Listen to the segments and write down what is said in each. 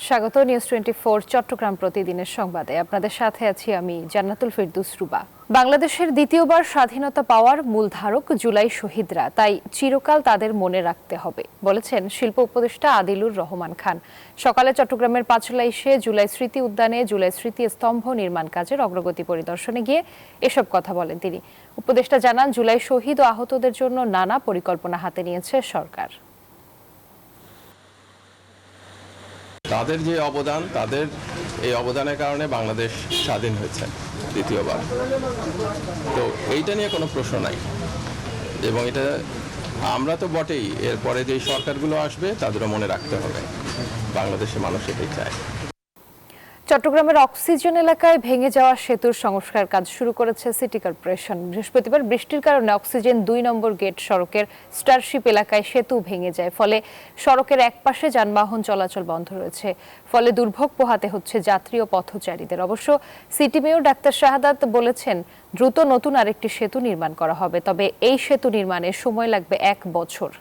স্বাগত নিউজ 24 চট্টগ্রাম প্রতিদিনের সংবাদে। আপনাদের সাথে আছি আমি জান্নাতুল ফেরদৌস রুবা। বাংলাদেশের দ্বিতীয়বার স্বাধীনতা পাওয়ার মূল ধারক জুলাই শহীদরা, তাই চিরকাল তাদের মনে রাখতে হবে বলেছেন শিল্প উপদেষ্টা আদিলুর রহমান খান। সকালে চট্টগ্রামের পাঁচলাইশে জুলাই স্মৃতি উদ্যানে জুলাই স্মৃতি স্তম্ভ নির্মাণ কাজের অগ্রগতি পরিদর্শনে গিয়ে এসব কথা বলেন তিনি। উপদেষ্টা জানান, জুলাই শহীদ ও আহতদের জন্য নানা পরিকল্পনা হাতে নিয়েছে সরকার। তাদের যে অবদান, তাদের এই অবদানের কারণে বাংলাদেশ স্বাধীন হয়েছে দ্বিতীয়বার। তো এইটা নিয়ে কোনো প্রশ্ন নাই, এবং এটা আমরা তো বটেই, এরপরে যে সরকারগুলো আসবে তাদেরও মনে রাখতে হবে। বাংলাদেশের মানুষ এটাই চায়। চট্টগ্রামের অক্সিজেন এলাকায় ভেঙে যাওয়া সেতুর সংস্কার কাজ শুরু করেছে সিটি কর্পোরেশন। বৃহস্পতিবার বৃষ্টির কারণে অক্সিজেন 2 নম্বর গেট সড়কের স্টারশিপ এলাকায় সেতু ভেঙে যায়, ফলে সড়কের একপাশে যানবাহন চলাচল বন্ধ রয়েছে। ফলে দুর্ভোগ পোহাতে হচ্ছে যাত্রী ও পথচারীদের। অবশ্য সিটি মেয়র ডাক্তার শাহাদাত বলেছেন, দ্রুত নতুন আরেকটি সেতু নির্মাণ করা হবে, তবে এই সেতু নির্মাণে সময় লাগবে 1 বছর।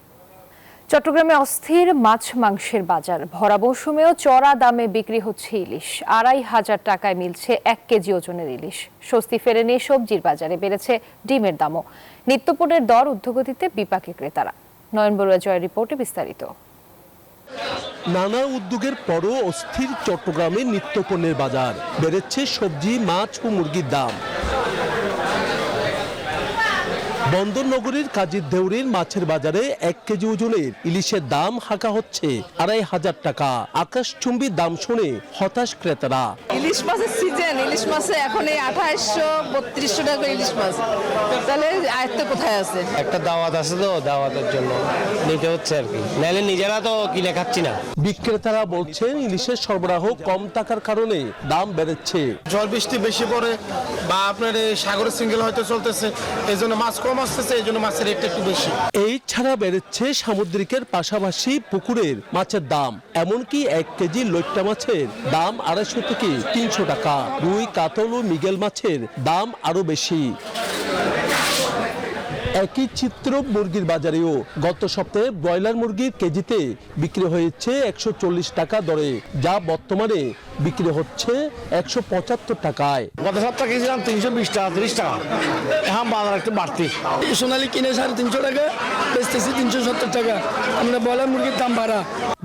চট্টগ্রামে অস্থির মাছ মাংসের বাজার। ভরা মৌসুমেও চড়া দামে বিক্রি হচ্ছে ইলিশ। 2,500 টাকায় মিলছে 1 কেজি ওজনের ইলিশ। স্বস্তি ফেরেনি সবজির বাজারে, বেড়েছে ডিমের দামও। নিত্যপণ্যের দর ঊর্ধ্বগতিতে বিপাকে ক্রেতারা। নয়ন বড়ুয়া জয়ের রিপোর্টে বিস্তারিত। নানা উদ্যোগের পরও অস্থির চট্টগ্রামে নিত্যপণ্যের বাজার। বেড়েছে সবজি, মাছ ও মুরগির দাম। বন্দর নগরীর কাজীর দেউরির মাছের বাজারে 1 কেজি ওজনের ইলিশের দাম হাঁকা হচ্ছে 2,500 টাকা। আকাশচুম্বী দাম শুনে হতাশ ক্রেতারা। ইলিশ মাছের সিজন, ইলিশ মাছে এখন এই 2800-3200 টাকা ইলিশ মাছ, তাহলে আয়ত্তে কোথায় আছে? একটা দাওয়াত আছে, তো দাওয়াতের জন্য নিতে হচ্ছে আর কি, নাহলে নিজেরা তো কিনে খাচ্ছি না। বিক্রেতারা বলছেন, ইলিশের সরবরাহ কম থাকার কারণে দাম বেড়েছে। জল বৃষ্টি বেশি পড়ে বা আপনার সাগরের সিঙ্গেল হয়তো চলতেছে, এই জন্য মাছ কম আসতেছে, এই জন্য মাছের রেটটা একটু বেশি। এই ছাড়া বেড়েছে সামুদ্রিকের পাশাপাশি পুকুরের মাছের দাম। এমনকি 1 কেজি লইট্টা মাছের দাম 250 থেকে 300 টাকা। রুই, কাতল ও মৃগেল মাছের দাম আরো বেশি। একই চিত্র মুরগির বাজারেও। গত সপ্তাহে ব্রয়লার মুরগির কেজিতে বিক্রি হয়েছে 140 টাকা দরে, যা বর্তমানে বিক্রি হচ্ছে 175 টাকায়। গত সপ্তাহে কিনেছিলাম 320 টাকা, 30 টাকা, এখন বাজার একটু বাড়তি। সোনালি কিনে 350 টাকা, বেচতেছি 370 টাকা। আমরা ব্রয়লার মুরগির দাম বাড়া।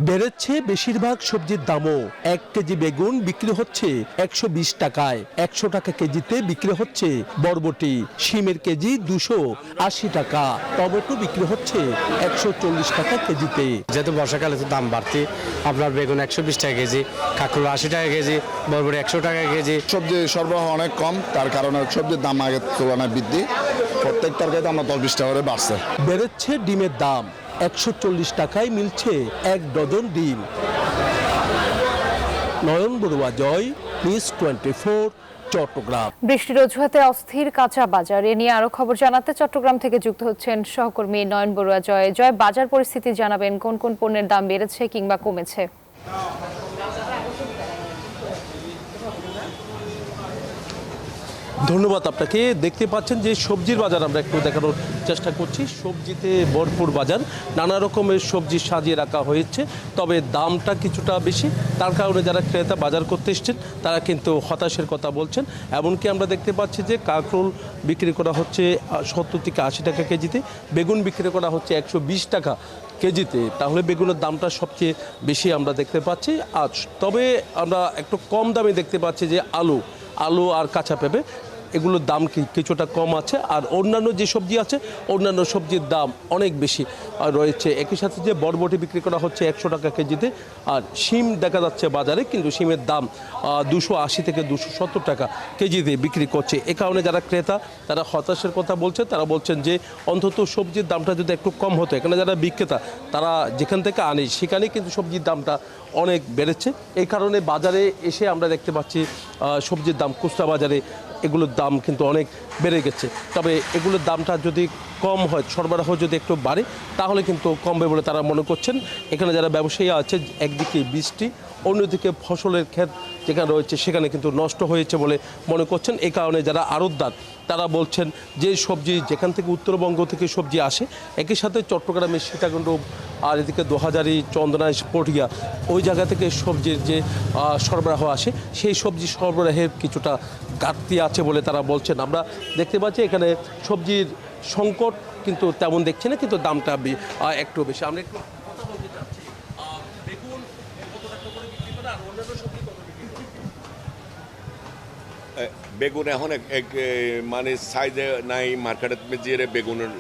বেড়েছে বেশিরভাগ সবজির দামও। 1 কেজি বেগুন বিক্রি হচ্ছে 120 টাকায়। 100 টাকা কেজিতে বিক্রি হচ্ছে বরবটি। শিমের কেজি 280 টাকা। টমেটো বিক্রি হচ্ছে 140 টাকা কেজিতে। যেহেতু বর্ষাকালে তো দাম বাড়তি, আপনার বেগুন 120 টাকা কেজি, কাঁকরোল 80 টাকা কেজি, বরবটি 100 টাকা কেজি। সবজি সরবরাহ অনেক কম, তার কারণে সবজির দাম আগের তুলনায় বৃদ্ধি। প্রত্যেক তরকারিতে আমরা 10-20 টাকা করে বাড়ছে। বেড়েছে ডিমের দাম। 140 টাকায় মিলছে 1 ডজন ডিম। নয়ন বড়ুয়া জয়, নিউজ 24 চট্টগ্রাম। বৃষ্টির অজুহাতে অস্থির কাঁচা বাজার, এ নিয়ে আরো খবর জানাতে চট্টগ্রাম থেকে যুক্ত হচ্ছেন সহকর্মী নয়ন বড়ুয়া জয়। জয়, বাজার পরিস্থিতি জানাবেন, কোন কোন পণ্যের দাম বেড়েছে কিংবা কমেছে? ধন্যবাদ আপনাকে। দেখতে পাচ্ছেন যে সবজির বাজার আমরা একটু দেখানোর চেষ্টা করছি। সবজিতে ভরপুর বাজার, নানা রকমের সবজি সাজিয়ে রাখা হয়েছে, তবে দামটা কিছুটা বেশি। তার কারণে যারা ক্রেতা বাজার করতে এসছেন তারা কিন্তু হতাশের কথা বলছেন। এমনকি আমরা দেখতে পাচ্ছি যে কাঁকরোল বিক্রি করা হচ্ছে 70 থেকে 80 টাকা কেজিতে, বেগুন বিক্রি করা হচ্ছে 120 টাকা কেজিতে। তাহলে বেগুনের দামটা সবচেয়ে বেশি আমরা দেখতে পাচ্ছি। আর তবে আমরা একটু কম দামে দেখতে পাচ্ছি যে আলু আর কাঁচা পেঁপে, এগুলোর দাম কিছুটা কম আছে। আর অন্যান্য যে সবজি আছে, অন্যান্য সবজির দাম অনেক বেশি রয়েছে। একই সাথে যে বরবটি বিক্রি করা হচ্ছে 100 টাকা কেজিতে, আর শিম দেখা যাচ্ছে বাজারে, কিন্তু শিমের দাম 280 থেকে 270 টাকা কেজিতে বিক্রি করছে। এ কারণে যারা ক্রেতা তারা হতাশের কথা বলছে। তারা বলছেন যে অন্তত সবজির দামটা যদি একটু কম হতো। এখানে যারা বিক্রেতা তারা যেখান থেকে আনে সেখানে কিন্তু সবজির দামটা অনেক বেড়েছে। এই কারণে বাজারে এসে আমরা দেখতে পাচ্ছি সবজির দাম খুচরা বাজারে এগুলোর দাম কিন্তু অনেক বেড়ে গেছে। তবে এগুলোর দামটা যদি কম হয়, সরবরাহ যদি একটু বাড়ে, তাহলে কিন্তু কমবে বলে তারা মনে করছেন। এখানে যারা ব্যবসায়ী আছে, একদিকে বৃষ্টি, অন্যদিকে ফসলের ক্ষেত যেখানে রয়েছে সেখানে কিন্তু নষ্ট হয়েছে বলে মনে করছেন। এই কারণে যারা আড়তদার তারা বলছেন যে সবজি যেখান থেকে উত্তরবঙ্গ থেকে সবজি আসে, একই সাথে চট্টগ্রামের সীতাকুণ্ড আর এদিকে দোহাজারি, চন্দনা, পটিয়া ওই জায়গা থেকে সবজির যে সরবরাহ আসে, সেই সবজি সরবরাহের কিছুটা ঘাটতি আছে বলে তারা বলছেন। আমরা দেখতে পাচ্ছি এখানে সবজির সংকট কিন্তু তেমন দেখছি না, কিন্তু দামটা একটু বেশি। আমরা একটু কথা বলতে চাচ্ছি, বেগুন কত টাকা করে বিক্রি করে আর অন্যান্য সবজি কত বিক্রি করে? বেগুন এখন মানে সাইজে নাই মার্কেটের যে বেগুনের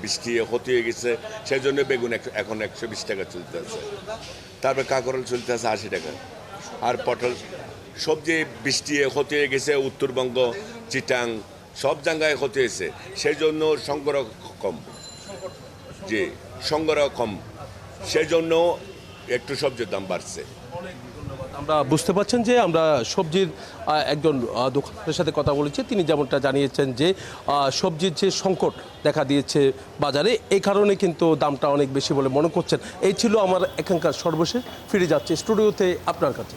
বৃষ্টি হতে গেছে, সেই জন্য বেগুন এখন 120 টাকা চলতে আছে। তারপরে কাঁকরোল চলতে আছে 80 টাকা। আর পটল সবজি বৃষ্টি হতে গেছে, উত্তরবঙ্গ, চিটাং সব জায়গায় হতে গেছে, সেই জন্য সংগ্রহ কম, জি সংগ্রহ কম, সেই জন্য একটু সবজির দাম বাড়ছে। আমরা বুঝতে পারছেন যে আমরা সবজির একজন দোকানের সাথে কথা বলেছি, তিনি যেমনটা জানিয়েছেন যে সবজির যে সংকট দেখা দিয়েছে বাজারে, এই কারণে কিন্তু দামটা অনেক বেশি বলে মনে করছেন। এই ছিল আমার এখানকার সর্বশেষ। ফিরে যাচ্ছে স্টুডিওতে আপনার কাছে।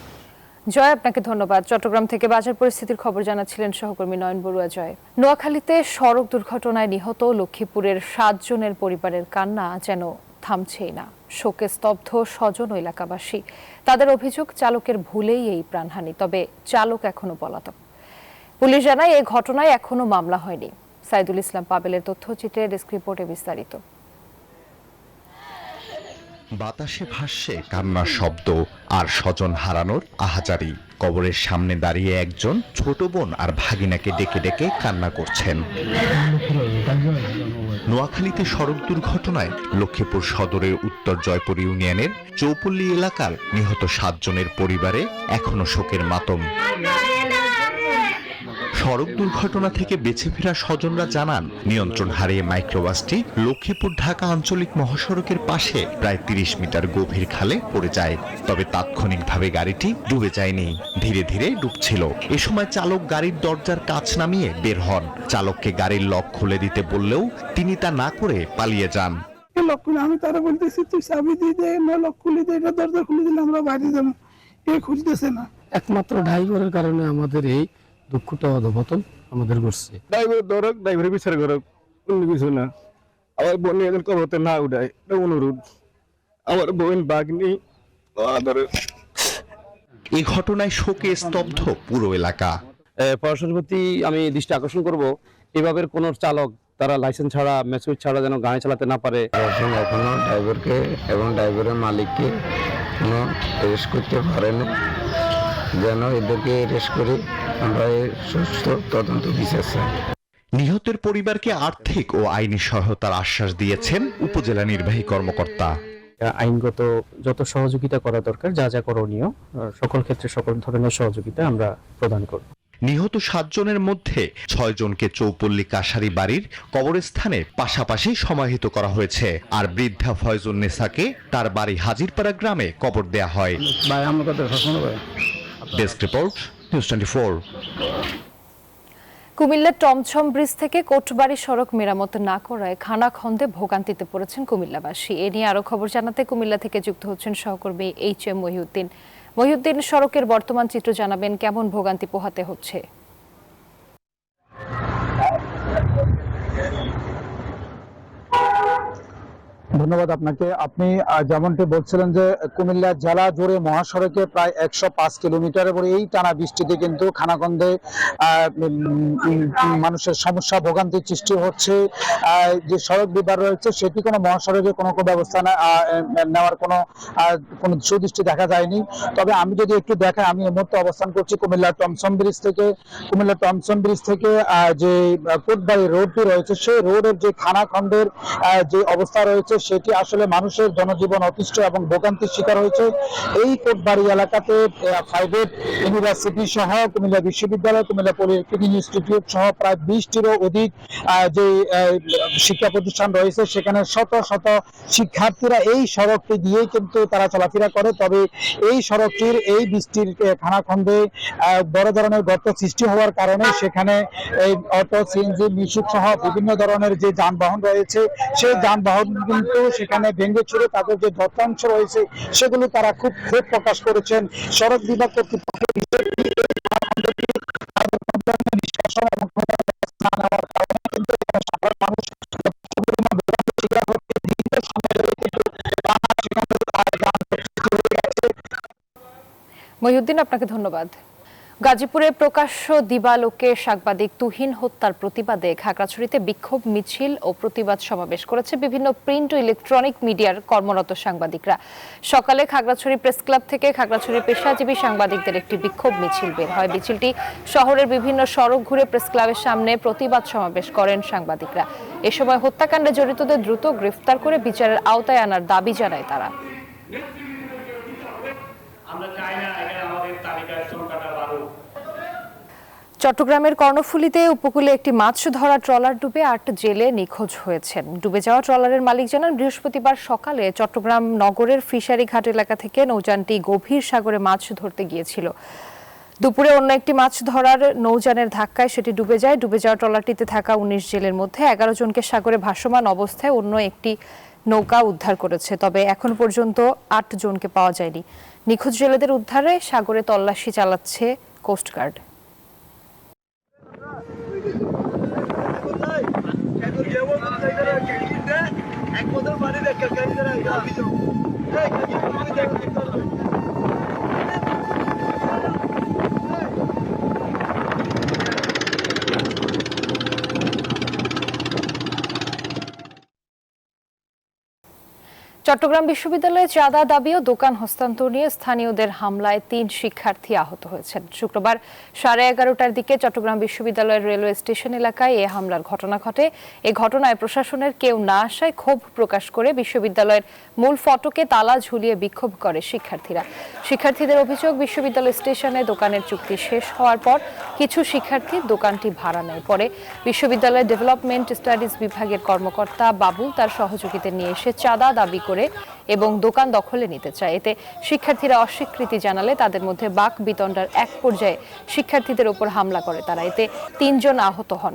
জয়, আপনাকে ধন্যবাদ। চট্টগ্রাম থেকে বাজার পরিস্থিতির খবর জানাচ্ছিলেন সহকর্মী নয়ন বড়ুয়া। জয়। নোয়াখালীতে সড়ক দুর্ঘটনায় নিহত লক্ষ্মীপুরের 7 জনের পরিবারের কান্না যেন থামছেই না। শোকে স্তব্ধ স্বজন ও এলাকাবাসী। তাদের অভিযোগ, চালকের ভুলেই এই প্রাণহানি, তবে চালক এখনো পলাতক। পুলিশ জানায় এই ঘটনায় এখনো মামলা হয়নি। সাইদুল ইসলাম পাবেলের তথ্যচিত্রে ডেস্ক রিপোর্টে বিস্তারিত। বাতাসে ভাসছে কান্নার শব্দ আর স্বজন হারানোর আহাজারি। কবরের সামনে দাঁড়িয়ে একজন ছোট বোন আর ভাগিনাকে ডেকে ডেকে কান্না করছেন। নোয়াখালীতে সড়ক দুর্ঘটনায় লক্ষ্মীপুর সদরের উত্তর জয়পুর ইউনিয়নের চৌপল্লী এলাকার নিহত 7 জনের পরিবারে এখনো শোকের মাতম। সড়ক দুর্ঘটনা থেকে বেঁচে ফেরা স্বজনরা জানান, নিয়ন্ত্রণ হারিয়ে মাইক্রোবাসটি লক্ষ্মীপুর ঢাকা আঞ্চলিক মহাসড়কের পাশে প্রায় 30 মিটার গভীর খালে পড়ে যায়। তবে তাৎক্ষণিকভাবে গাড়িটি ডুবে যায়নি, ধীরে ধীরে ডুবছিল। এ সময় চালক গাড়ির দরজার কাঁচ নামিয়ে বের হন। চালককে গাড়ির লক খুলে দিতে বললেও তিনি তা না করে পালিয়ে যান। আমি তারা বলতেছি, তুই চাবি দিয়ে দে, না লক খুলে দে, এটা দরজা খুলে দিলে আমরা বাইরে যাবো, এ খুলতেছে না। একমাত্র ড্রাইভারের কারণে আমাদের এই দুঃখটা অধপতন আমাদের করছে। ড্রাইভার ধরক, ড্রাইভারের বিচার করক, অন্য কিছু না। আমার বোন এখন কবরতে না উঠায়, অনুরোধ। আমার বোন বাগনি এই ঘটনায় শোকে স্তব্ধ পুরো এলাকা। প্রশাসনের প্রতি আমি দৃষ্টি আকর্ষণ করব, এভাবে কোন চালক তারা লাইসেন্স ছাড়া, ম্যাচুর ছাড়া যেন গাড়ি চালাতে না পারে। এখনো ড্রাইভারকে এবং ড্রাইভারের মালিককে কোনো অ্যারেস্ট করতে পারেনি, যেন এদেরকে অ্যারেস্ট করে আমরা সুস্থ তদন্ত বিচার চাই। নিহতের পরিবারকে আর্থিক ও আইনি সহায়তার আশ্বাস দিয়েছেন উপজেলা নির্বাহী কর্মকর্তা। আইনগত যত সহযোগিতা করা দরকার, যা যা করণীয়, সকল ক্ষেত্রে সকল ধরনের সহযোগিতা আমরা প্রদান করব। নিহত 7 জনের মধ্যে 6 জনকে চৌপল্লী কাশারি বাড়ির কবরস্থানে পাশাপাশি সমাহিত করা হয়েছে, আর বৃদ্ধা ফয়জুন্নেসাকে তার বাড়ি হাজিরপাড়া গ্রামে কবর দেয়া হয়। Desk report, news 24। কুমিল্লার টমছম ব্রিজ থেকে কোটবাড়ি সড়ক মেরামত না করায় খানাখন্দে ভোগান্তিতে পড়েছেন কুমিল্লাবাসী। এ নিয়ে আরো খবর জানাতে কুমিল্লা থেকে যুক্ত হচ্ছেন সহকর্মী HM মহিউদ্দিন। মহিউদ্দিন, সড়কের বর্তমান চিত্র জানাবেন, কেমন ভোগান্তি পোহাতে হচ্ছে? ধন্যবাদ আপনাকে। আপনি যেমনটি বলছিলেন যে কুমিল্লা জেলা জুড়ে মহাসড়কে প্রায় 105 কিলোমিটারের পরে এই টানা বৃষ্টিতে কিন্তু খানাখন্দে মানুষের সমস্যা, ভোগান্তির সৃষ্টি হচ্ছে। যে সড়ক বিভাগ রয়েছে সেটি কোনো মহাসড়কে কোনো ব্যবস্থা নেওয়ার কোনো সুদৃষ্টি দেখা যায়নি। তবে আমি যদি একটু দেখাই, আমি এই মুহূর্তে অবস্থান করছি কুমিল্লা টমছম ব্রিজ থেকে। কুমিল্লা টমছম ব্রিজ থেকে যে কোটবাড়ি রোডটি রয়েছে, সেই রোডের যে খানাখন্দের যে অবস্থা রয়েছে সেটি আসলে মানুষের জনজীবন অতিষ্ঠ এবং ভোগান্তির শিকার হয়েছে। এই কোটবাড়ি এলাকাতে প্রাইভেট ইউনিভার্সিটি সহ কুমিল্লা বিশ্ববিদ্যালয়, কুমিল্লা পলিটেকনিক ইনস্টিটিউট সহ প্রায় 20টিরও অধিক যে শিক্ষা প্রতিষ্ঠান রয়েছে, সেখানে শত শত শিক্ষার্থীরা এই সড়কটি দিয়েই কিন্তু তারা চলাফেরা করে। তবে এই সড়কটির এই বৃষ্টির খানাখন্দে বড় ধরনের গর্ত সৃষ্টি হওয়ার কারণে সেখানে এই অটো, সিএনজি, মিশুক সহ বিভিন্ন ধরনের যে যানবাহন রয়েছে, সেই যানবাহন কিন্তু সেখানে ভেঙে চুরে তাদের যে দত্তাংশ রয়েছে সেগুলো তারা খুব ক্ষোভ প্রকাশ করেছেন। সড়ক বিভাগ কর্তৃপক্ষের বিষয়টি নিষ্কাশন এবং না নেওয়ার কারণে কিন্তু সাধারণ মানুষ পরিমাণ ভোগান্তির শিকার হচ্ছে। দীর্ঘ সময় ধরে কিন্তু সেখানে মহিউদ্দিন, আপনাকে ধন্যবাদ। গাজীপুরে প্রকাশ্য দিবালোকে সাংবাদিক তুহিন হত্যার প্রতিবাদে খাগড়াছড়িতে বিক্ষোভ মিছিল ও প্রতিবাদ সমাবেশ করেছে বিভিন্ন প্রিন্ট ও ইলেকট্রনিক মিডিয়ার কর্মরত সাংবাদিকরা। সকালে খাগড়াছড়ি প্রেস ক্লাব থেকে খাগড়াছড়ি পেশাজীবী সাংবাদিকদের একটি বিক্ষোভ মিছিল বের হয়। মিছিলটি শহরের বিভিন্ন সড়ক ঘুরে প্রেস ক্লাবের সামনে প্রতিবাদ সমাবেশ করেন সাংবাদিকরা। এ সময় হত্যাকাণ্ডে জড়িতদের দ্রুত গ্রেফতার করে বিচারের আওতায় আনার দাবি জানায় তারা। চট্টগ্রামের কর্ণফুলীতে উপকূলে একটি মাছ ধরা ট্রলার ডুবে ৮ জেলে নিখোঁজ হয়েছেন। ডুবে যাওয়া ট্রলারের মালিক জানান, বৃহস্পতিবার সকালে চট্টগ্রাম নগরের ফিশারি ঘাট এলাকা থেকে নৌযানটি গভীর সাগরে মাছ ধরতে গিয়েছিল। দুপুরে অন্য একটি মাছ ধরার নৌযানের ধাক্কায় সেটি ডুবে যায়। ডুবে যাওয়া ট্রলারটিতে থাকা ১৯ জেলের মধ্যে ১১ জনকে সাগরে ভাসমান অবস্থায় অন্য একটি নৌকা উদ্ধার করেছে। তবে এখন পর্যন্ত ৮ জনকে পাওয়া যায়নি। নিখোঁজ জেলেদের উদ্ধারে সাগরে তল্লাশি চালাচ্ছে কোস্টগার্ড। চট্টগ্রাম বিশ্ববিদ্যালয়ে চাঁদা দাবি ও দোকান হস্তান্তর নিয়ে স্থানীয়দের হামলায় ৩ শিক্ষার্থী আহত হয়েছেন। শুক্রবার 11:30টার দিকে চট্টগ্রাম বিশ্ববিদ্যালয়ের রেলওয়ে স্টেশন এলাকায় এ হামলার ঘটনা ঘটে। এ ঘটনায় প্রশাসনের কেউ না আসায় ক্ষোভ প্রকাশ করে বিশ্ববিদ্যালয়ের মূল ফটকে তালা ঝুলিয়ে বিক্ষোভ করে শিক্ষার্থীরা। শিক্ষার্থীদের অভিযোগ, বিশ্ববিদ্যালয় স্টেশনে দোকানের চুক্তি শেষ হওয়ার পর কিছু শিক্ষার্থী দোকানটি ভাড়া নেয়। পরে বিশ্ববিদ্যালয়ের ডেভেলপমেন্ট স্টাডিজ বিভাগের কর্মকর্তা বাবুল তার সহযোগীদের নিয়ে এসে চাঁদা দাবি করে এবং দোকান দখলে নিতে চায়। এতে শিক্ষার্থীরা অস্বীকৃতি জানালে তাদের মধ্যে বাক বিতণ্ডার এক পর্যায়ে শিক্ষার্থীদের উপর হামলা করে তারা। এতে ৩ জন আহত হন।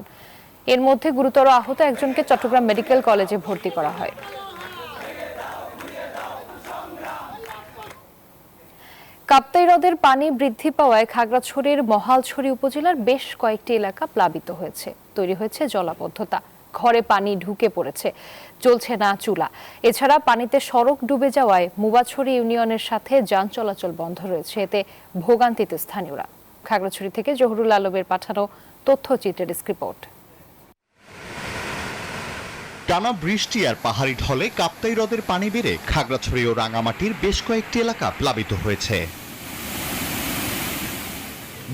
এর মধ্যে গুরুতর আহত একজনকে চট্টগ্রাম মেডিকেল কলেজে ভর্তি করা হয়। কাপ্তাই হ্রদের পানি বৃদ্ধি পাওয়ায় খাগড়াছড়ির মহালছড়ি উপজেলার বেশ কয়েকটি এলাকা প্লাবিত হয়েছে। তৈরি হয়েছে জলাবদ্ধতা, ঘরে পানি ঢুকে পড়েছে, চলছে না চুলা। এছাড়া পানিতে সড়ক ডুবে যাওয়ায় মুবাছড়ি ইউনিয়নের সাথে যান চলাচল বন্ধ রয়েছে। এতে ভোগান্তিতে স্থানীয়রা। খাগড়াছড়ি থেকে জহুরুল আলমের পাঠানো তথ্যচিত্রের রিপোর্ট। টানা বৃষ্টি আর পাহাড়ি ঢলে কাপ্তাই হ্রদের পানি বেড়ে খাগড়াছড়ি ও রাঙামাটির বেশ কয়েকটি এলাকা প্লাবিত হয়েছে।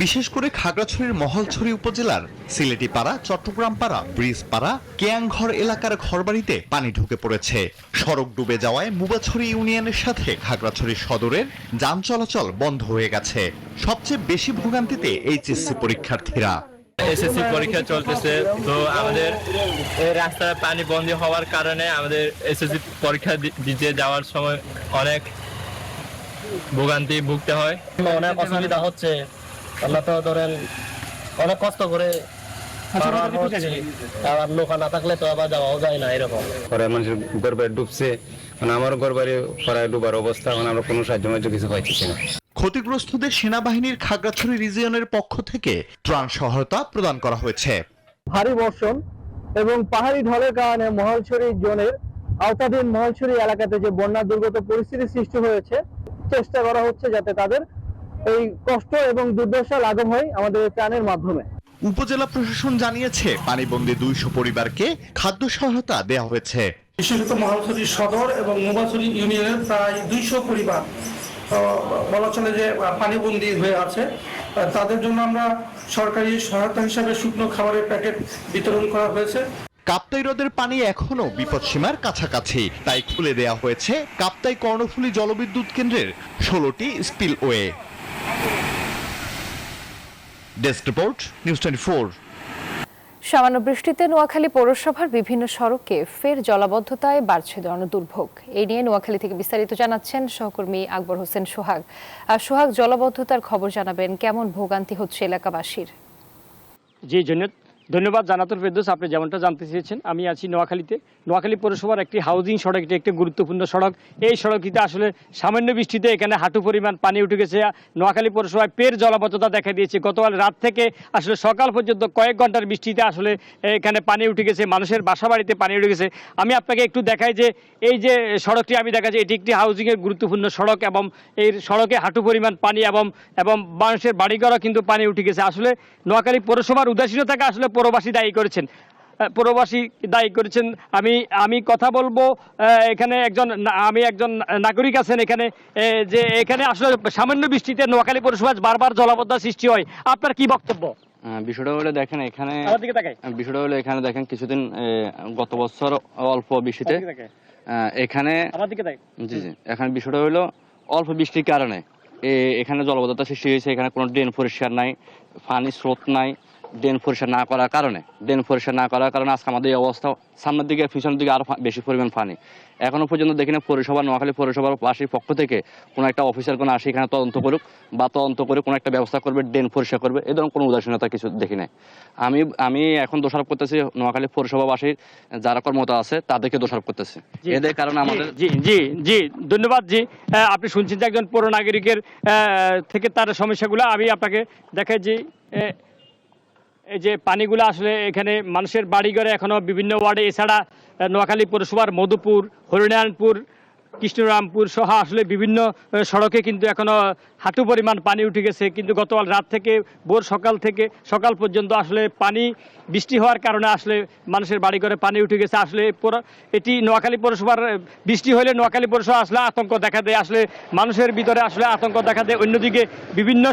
বিশেষ করে খাগড়াছড়ির মহালছড়ি উপজেলার সিলেটিপাড়া, চট্টগ্রামপাড়া, ব্রিজপাড়া, কেয়াংঘর এলাকার ঘরবাড়িতে পানি ঢুকে পড়েছে। সড়ক ডুবে যাওয়ায় মুবাছড়ি ইউনিয়নের সাথে খাগড়াছড়ি সদরের যান চলাচল বন্ধ হয়ে গেছে। সবচেয়ে বেশি ভোগান্তিতে এইচএসসি পরীক্ষার্থীরা। এসএসসি পরীক্ষা চলতেছে, তো আমাদের এই রাস্তায় পানি বন্ধ হওয়ার কারণে আমাদের এসএসসি পরীক্ষা দিতে যাওয়ার সময় অনেক ভোগান্তি ভুগতে হয়, অনেক অসুবিধা হচ্ছে। আমরা তো ধরেন অনেক কষ্ট করে আবার নৌকা না থাকলে তো আবার যাওয়াও যায় না। এরকম পরে মানুষের ঘর বাড়ি ডুবছে, মানে আমারও ঘর বাড়ি পড়ায় ডুবার অবস্থা। এখন আমরা কোনো সাহায্য কিছু পাইতেছি না। ক্ষতিগ্রস্তদের সেনাবাহিনীর খাগড়াছড়ি রিজিয়নের পক্ষ থেকে ত্রাণ সহায়তা প্রদান করা হয়েছে। ভারী বর্ষণ এবং পাহাড়ি ঢলের কারণে মহালছড়ি জোনের আওতাধীন মহালছড়ি এলাকাতে যে বন্যা দুর্গত পরিস্থিতি সৃষ্টি হয়েছে, চেষ্টা করা হচ্ছে যাতে তাদের এই কষ্ট এবং দুর্দশা লাঘব হয় আমাদের ত্রাণের মাধ্যমে। উপজেলা প্রশাসন জানিয়েছে পানিবন্দী 200 পরিবারকে খাদ্য সহায়তা দেওয়া হয়েছে। বিশেষত মহালছড়ি সদর এবং মুবাছড়ি ইউনিয়নের প্রায় 200 পরিবার বলা চলে যে পানিবন্দী হয়ে আছে। তাদের জন্য আমরা সরকারি সহায়তা হিসাবে শুকনো খাবারের প্যাকেট বিতরণ করা হয়েছে। কাপ্তাই হ্রদের পানি এখনো বিপদসীমার কাছাকাছি, তাই খুলে দেওয়া হয়েছে কাপ্তাই কর্ণফুলী জলবিদ্যুৎ কেন্দ্রের 16টি স্পিলওয়ে। Desk report, news 24। সামান্য বৃষ্টিতে নোয়াখালী পৌরসভার বিভিন্ন সড়কে ফের জলাবদ্ধতায় বাড়ছে জনদুর্ভোগ। এই নিয়ে নোয়াখালী থেকে বিস্তারিত জানাচ্ছেন সহকর্মী আকবর হোসেন সোহাগ। সোহাগ, জলাবদ্ধতার খবর জানাবেন, কেমন ভোগান্তি হচ্ছে এলাকাবাসীর? যে জন্য ধন্যবাদ জানাতুল ফেরদৌস, আপনি যেমনটা জানতে চেয়েছেন। আমি আছি নোয়াখালীতে। নোয়াখালী পৌরসভার একটি হাউজিং সড়ক, এটি একটি গুরুত্বপূর্ণ সড়ক। এই সড়কটিতে আসলে সামান্য বৃষ্টিতে এখানে হাঁটু পরিমাণ পানি উঠে গেছে। নোয়াখালী পৌরসভায় পের জলাবদ্ধতা দেখা দিয়েছে। গতকাল রাত থেকে আসলে সকাল পর্যন্ত কয়েক ঘন্টার বৃষ্টিতে আসলে এখানে পানি উঠে গেছে, মানুষের বাসা বাড়িতে পানি উঠে গেছে। আমি আপনাকে একটু দেখাই যে এই যে সড়কটি আমি দেখাচ্ছি, এটি একটি হাউজিংয়ের গুরুত্বপূর্ণ সড়ক এবং এই সড়কে হাঁটু পরিমাণ পানি এবং মানুষের বাড়িঘরও কিন্তু পানি উঠে গেছে। আসলে নোয়াখালী পৌরসভার উদাসীনতাকে আসলে পৌরবাসী দায়ী করেছেন। আমি কথা বলবো এখানে একজন নাগরিক আছেন এখানে, যে এখানে আসলে সামান্য বৃষ্টিতে নোয়াখালী পৌরসভা বারবার জলাবদ্ধতা সৃষ্টি হয়। আপনার কি বক্তব্য? বিষয়টা হলো দেখেন এখানে কিছুদিন গত বছর অল্প বৃষ্টিতে এখানে এখানে বিষয়টা হলো অল্প বৃষ্টির কারণে এখানে জলাবদ্ধতা সৃষ্টি হয়েছে। এখানে কোনো ড্রেন পরিষ্কার নাই, পানির স্রোত নাই। ড্রেন পরিষ্কার না করার কারণে আজকে আমাদের এই অবস্থা। সামনের দিকে পিছনের দিকে আরো বেশি পরিমাণ পানি। এখনো পর্যন্ত দেখি না নোয়াখালী পৌরসভার বাসীর পক্ষ থেকে কোনো একটা অফিসার কোনো আসে এখানে তদন্ত করে কোনো একটা ব্যবস্থা করবে, ড্রেন পরিষ্কার করবে। এই ধরনের কোনো উদাসীনতা কিছু দেখি নাই। আমি এখন দোষারোপ করতেছি নোয়াখালী পৌরসভাবাসীর যারা কর্মকর্তা আছে তাদেরকে দোষারোপ করতেছি। এদের কারণে আমাদের জি ধন্যবাদ। জি, আপনি শুনছেন যে একজন পৌর নাগরিকের থেকে তার সমস্যাগুলো। আমি আপনাকে দেখাই যে এই যে পানিগুলো আসলে এখানে মানুষের বাড়িঘরে এখনো বিভিন্ন ওয়ার্ডে, এছাড়া নোয়াখালী পৌরসভার মধুপুর, হরিনারায়ণপুর, কৃষ্ণরামপুর সহ আসলে বিভিন্ন সড়কে কিন্তু এখনো হাঁটু পরিমাণ পানি উঠে গেছে। কিন্তু গতকাল রাত থেকে সকাল পর্যন্ত আসলে পানি বৃষ্টি হওয়ার কারণে আসলে মানুষের বাড়িঘরে পানি উঠে গেছে। আসলে এটি নোয়াখালী পৌরসভার বৃষ্টি হলে নোয়াখালী পৌরসভা আসলে আতঙ্ক দেখা দেয়, আসলে মানুষের ভিতরে আসলে আতঙ্ক দেখা দেয়। অন্যদিকে বিভিন্ন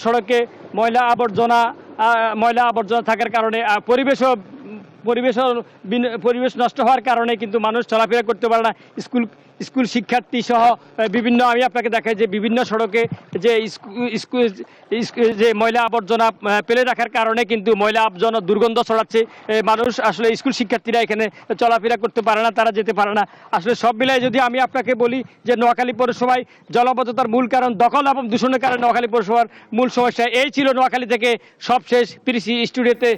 সড়কে ময়লা আবর্জনা থাকার কারণে পরিবেশ নষ্ট হওয়ার কারণে কিন্তু মানুষ চলাফেরা করতে পারে না। স্কুল শিক্ষার্থী সহ আমি আপনাকে দেখাই যে বিভিন্ন সড়কে যে ময়লা আবর্জনা ফেলে রাখার কারণে কিন্তু ময়লা আবর্জনা দুর্গন্ধ ছড়াচ্ছে। মানুষ আসলে স্কুল শিক্ষার্থীরা এখানে চলাফেরা করতে পারে না, তারা যেতে পারে না। আসলে সব মিলাই যদি আমি আপনাকে বলি যে নোয়াখালী পৌরসভায় জলাবদ্ধতার মূল কারণ দখল এবং দূষণের কারণে নোয়াখালী পৌরসভার মূল সমস্যা। এই ছিল নোয়াখালী থেকে সবশেষ পিরিসি স্টুডিওতে।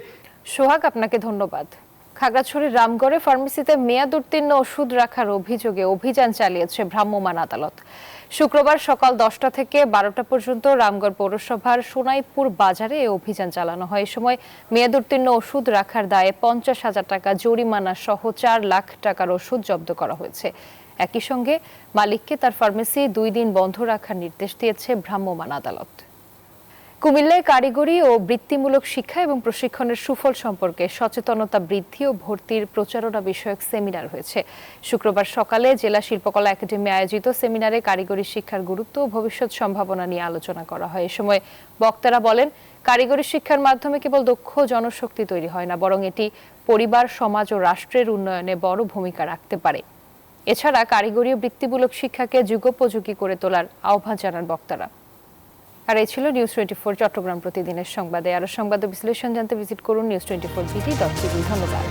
সোহাগ, আপনাকে ধন্যবাদ। খাগড়াছড়ির রামগড়ে ফার্মেসিতে মেয়াদ উত্তীর্ণ ওষুধ রাখার অভিযোগে অভিযান চালিয়েছে ভ্রাম্যমাণ আদালত। শুক্রবার সকাল 10টা থেকে 12টা পর্যন্ত রামগড় পৌরসভার সোনাইপুর বাজারে এই অভিযান চালানো হয়। এই সময় মেয়াদ উত্তীর্ণ ওষুধ রাখার দায়ে 50,000 টাকা জরিমানা সহ 4 লাখ টাকার ওষুধ জব্দ করা হয়েছে। একই সঙ্গে মালিককে তার ফার্মেসি 2 দিন বন্ধ রাখার নির্দেশ দিয়েছে ভ্রাম্যমাণ আদালত। কুমিল্লায় কারিগরি ও বৃত্তিমূলক শিক্ষা এবং প্রশিক্ষণের সুফল সম্পর্কে সচেতনতা বৃদ্ধি ও ভর্তির প্রচারণা বিষয়ক সেমিনার হয়েছে। শুক্রবার সকালে জেলা শিল্পকলা একাডেমি আয়োজিত সেমিনারে কারিগরি শিক্ষার গুরুত্ব ও ভবিষ্যৎ সম্ভাবনা নিয়ে আলোচনা করা হয়। এ সময় বক্তারা বলেন, কারিগরি শিক্ষার মাধ্যমে কেবল দক্ষ জনশক্তি তৈরি হয় না, বরং এটি পরিবার, সমাজ ও রাষ্ট্রের উন্নয়নে বড় ভূমিকা রাখতে পারে। এছাড়া কারিগরি ও বৃত্তিমূলক শিক্ষাকে যুগোপযোগী করে তোলার আহ্বান জানান বক্তারা। আর এই ছিল নিউজ 24 চট্টগ্রাম প্রতিদিনের সংবাদে। আরো সংবাদ বিশ্লেষণ জানতে ভিজিট করুন news24bt.tv। ধন্যবাদ।